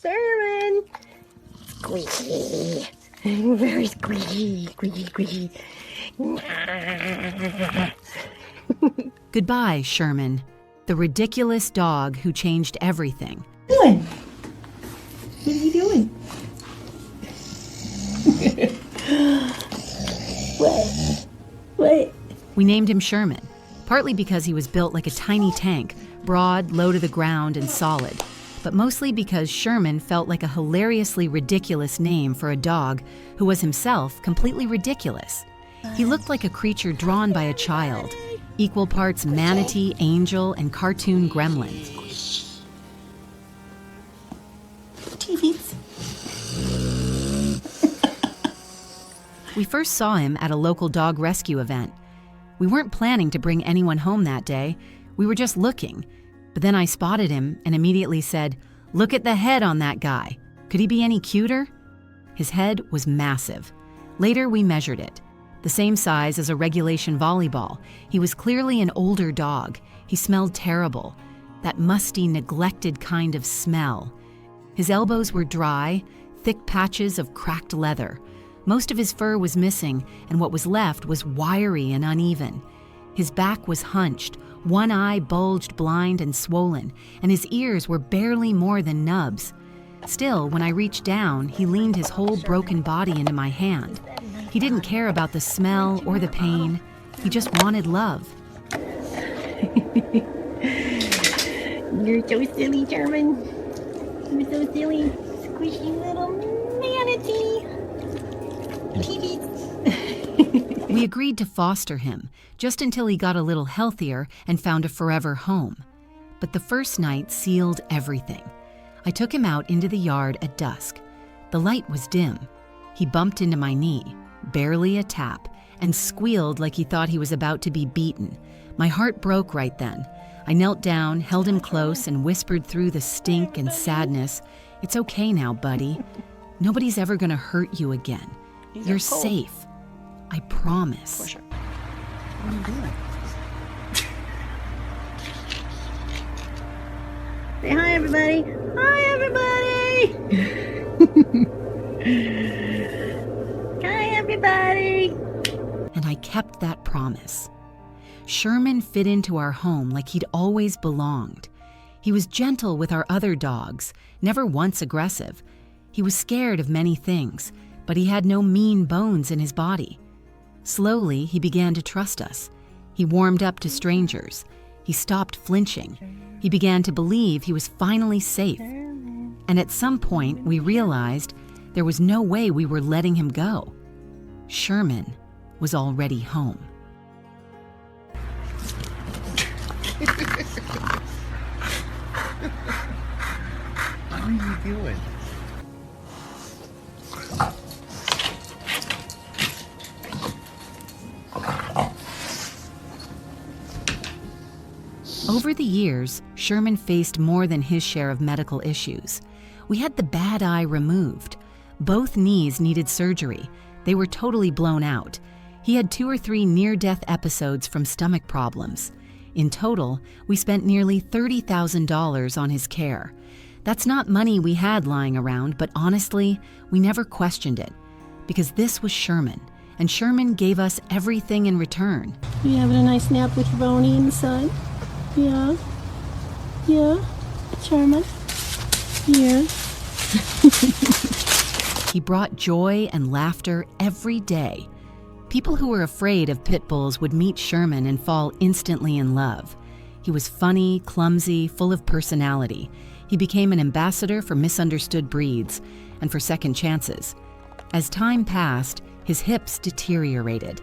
Sherman! Squeaky. Very squeaky, squeaky, squeaky. Goodbye, Sherman, the ridiculous dog who changed everything. What are you doing? What? We named him Sherman, partly because he was built like a tiny tank, broad, low to the ground, and solid, but mostly because Sherman felt like a hilariously ridiculous name for a dog who was himself completely ridiculous. He looked like a creature drawn by a child, equal parts manatee, angel, and cartoon gremlin. TVs. We first saw him at a local dog rescue event. We weren't planning to bring anyone home that day. We were just looking. But then I spotted him and immediately said, "Look at the head on that guy. Could he be any cuter?" His head was massive. Later, we measured it. The same size as a regulation volleyball. He was clearly an older dog. He smelled terrible. That musty, neglected kind of smell. His elbows were dry, thick patches of cracked leather. Most of his fur was missing, and what was left was wiry and uneven. His back was hunched, one eye bulged blind and swollen, and his ears were barely more than nubs. Still, when I reached down, he leaned his whole broken body into my hand. He didn't care about the smell or the pain. He just wanted love. You're so silly, Sherman. You're so silly. Squishy little manatee. TVs. We agreed to foster him, just until he got a little healthier and found a forever home. But the first night sealed everything. I took him out into the yard at dusk. The light was dim. He bumped into my knee, barely a tap, and squealed like he thought he was about to be beaten. My heart broke right then. I knelt down, held him close, and whispered through the stink and sadness, "It's okay now, buddy. Nobody's ever gonna hurt you again. You're safe. I promise." What are you doing? Say hi, everybody. Hi, everybody. Hi, everybody. And I kept that promise. Sherman fit into our home like he'd always belonged. He was gentle with our other dogs, never once aggressive. He was scared of many things, but he had no mean bones in his body. Slowly, he began to trust us. He warmed up to strangers. He stopped flinching. He began to believe he was finally safe. And at some point, we realized there was no way we were letting him go. Sherman was already home. What are you doing? Over the years, Sherman faced more than his share of medical issues. We had the bad eye removed. Both knees needed surgery. They were totally blown out. He had 2 or 3 near-death episodes from stomach problems. In total, we spent nearly $30,000 on his care. That's not money we had lying around, but honestly, we never questioned it. Because this was Sherman, and Sherman gave us everything in return. You having a nice nap with Roni in the sun? Yeah? Yeah? Sherman? Here. He brought joy and laughter every day. People who were afraid of pit bulls would meet Sherman and fall instantly in love. He was funny, clumsy, full of personality. He became an ambassador for misunderstood breeds and for second chances. As time passed, his hips deteriorated.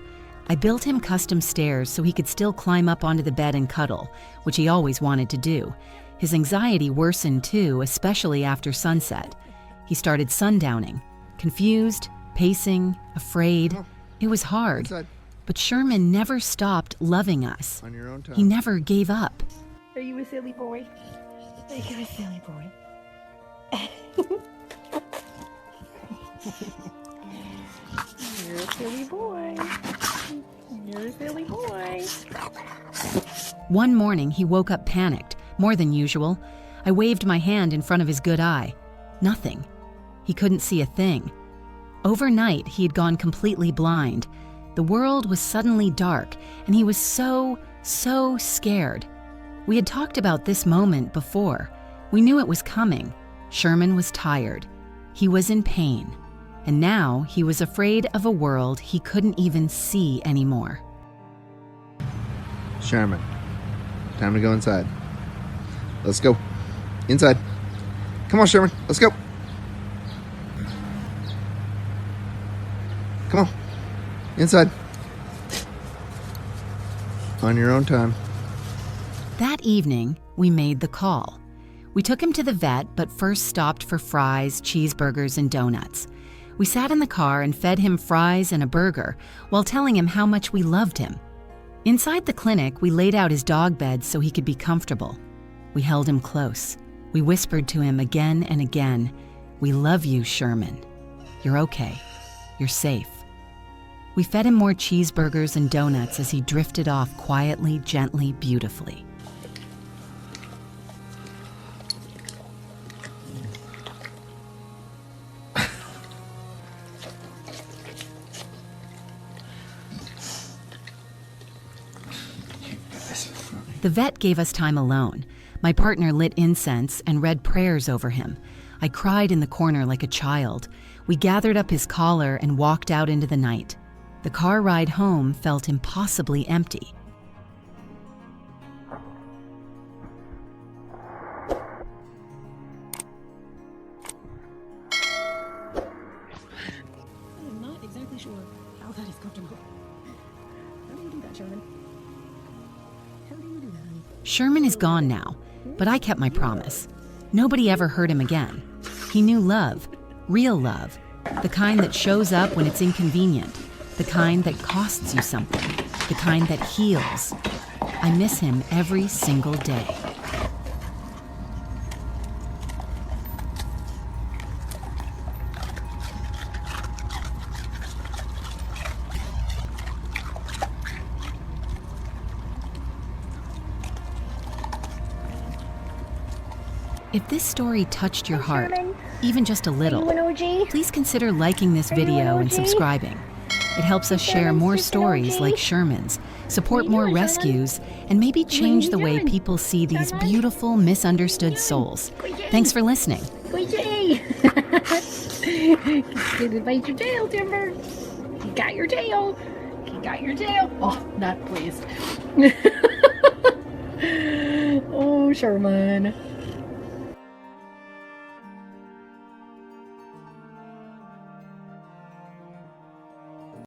I built him custom stairs so he could still climb up onto the bed and cuddle, which he always wanted to do. His anxiety worsened too, especially after sunset. He started sundowning, confused, pacing, afraid. It was hard, but Sherman never stopped loving us. On your own time. He never gave up. Are you a silly boy? Are you a silly boy? You're a silly boy. You're a silly boy. One morning, he woke up panicked, more than usual. I waved my hand in front of his good eye. Nothing. He couldn't see a thing. Overnight, he had gone completely blind. The world was suddenly dark, and he was so scared. We had talked about this moment before. We knew it was coming. Sherman was tired. He was in pain. And now he was afraid of a world he couldn't even see anymore. Sherman, time to go inside. Let's go. Inside. Come on, Sherman. Let's go. Come on. Inside. On your own time. That evening, we made the call. We took him to the vet, but first stopped for fries, cheeseburgers, and donuts. We sat in the car and fed him fries and a burger while telling him how much we loved him. Inside the clinic, we laid out his dog bed so he could be comfortable. We held him close. We whispered to him again and again, "We love you, Sherman. You're okay. You're safe." We fed him more cheeseburgers and donuts as he drifted off quietly, gently, beautifully. The vet gave us time alone. My partner lit incense and read prayers over him. I cried in the corner like a child. We gathered up his collar and walked out into the night. The car ride home felt impossibly empty. I'm not exactly sure how that is comfortable. How do you do that, Sherman? How do you do that, honey? Sherman is gone now, but I kept my promise. Nobody ever hurt him again. He knew love, real love, the kind that shows up when it's inconvenient, the kind that costs you something, the kind that heals. I miss him every single day. If this story touched your heart, even just a little, please consider liking this video and subscribing. It helps us share more stories like Sherman's, support more rescues, and maybe change the way people see these beautiful, misunderstood souls. Thanks for listening. Good day. Did bite your tail, Timber? You got your tail. You got your tail. Oh, not pleased. Oh, Sherman.